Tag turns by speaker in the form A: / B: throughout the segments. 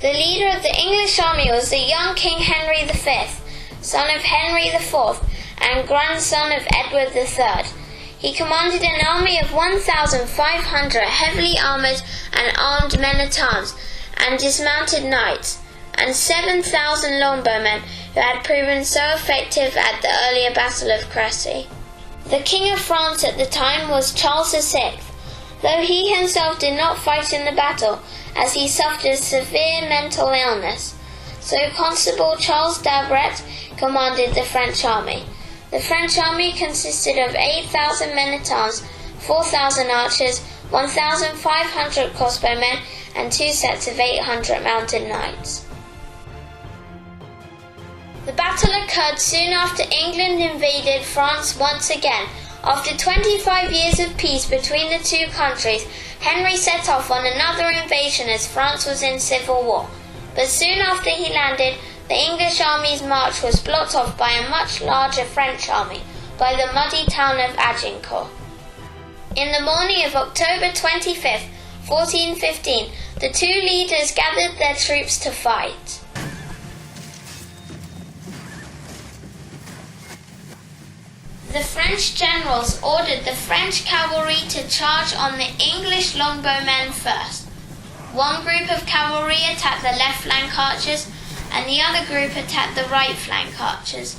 A: The leader of the English army was the young King Henry V, son of Henry IV and grandson of Edward III. He commanded an army of 1,500 heavily armoured and armed men-at-arms and dismounted knights, and 7,000 longbowmen who had proven so effective at the earlier Battle of Crécy. The King of France at the time was Charles VI, though he himself did not fight in the battle, as he suffered a severe mental illness. So Constable Charles d'Albret commanded the French army. The French army consisted of 8,000 men-at-arms, 4,000 archers, 1,500 crossbowmen, and 2 sets of 800 mounted knights. The battle occurred soon after England invaded France once again. After 25 years of peace between the two countries, Henry set off on another invasion as France was in civil war. But soon after he landed, the English army's march was blocked off by a much larger French army, by the muddy town of Agincourt. In the morning of October 25th, 1415, the two leaders gathered their troops to fight. The French generals ordered the French cavalry to charge on the English longbowmen first. One group of cavalry attacked the left flank archers, and the other group attacked the right flank archers.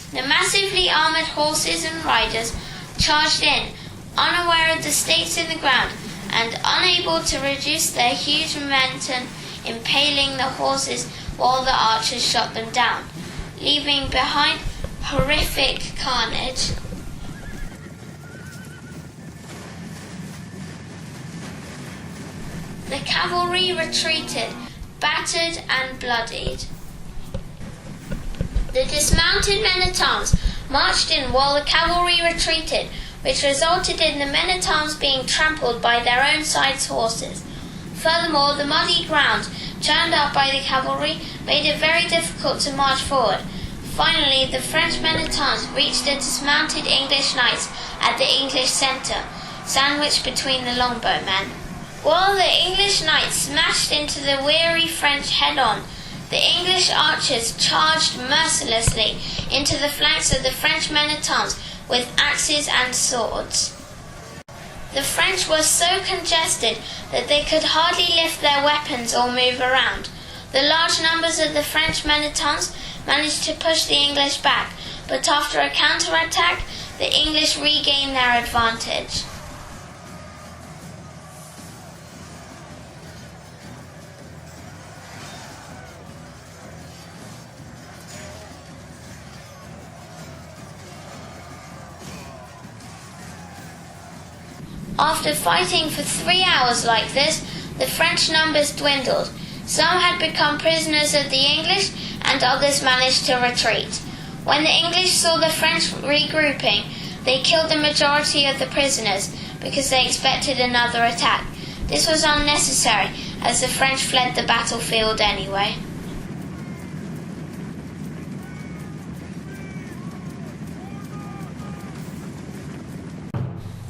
A: The massively armoured horses and riders charged in, unaware of the stakes in the ground, and unable to reduce their huge momentum, impaling the horses while the archers shot them down, leaving behind horrific carnage. The cavalry retreated, battered and bloodied. The dismounted men-at-arms marched in while the cavalry retreated, which resulted in the men-at-arms being trampled by their own side's horses. Furthermore, the muddy ground, churned up by the cavalry, made it very difficult to march forward. Finally, the French men-at-arms reached the dismounted English knights at the English centre, sandwiched between the longbowmen. While the English knights smashed into the weary French head-on, the English archers charged mercilessly into the flanks of the French men-at-arms with axes and swords. The French were so congested that they could hardly lift their weapons or move around. The large numbers of the French men-at-arms managed to push the English back, but after a counter-attack, the English regained their advantage. After fighting for 3 hours like this, the French numbers dwindled. Some had become prisoners of the English, and others managed to retreat. When the English saw the French regrouping, they killed the majority of the prisoners, because they expected another attack. This was unnecessary, as the French fled the battlefield anyway.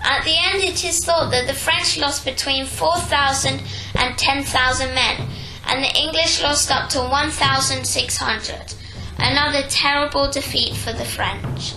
A: At the end, it is thought that the French lost between 4,000 and 10,000 men, and the English lost up to 1,600. Another terrible defeat for the French.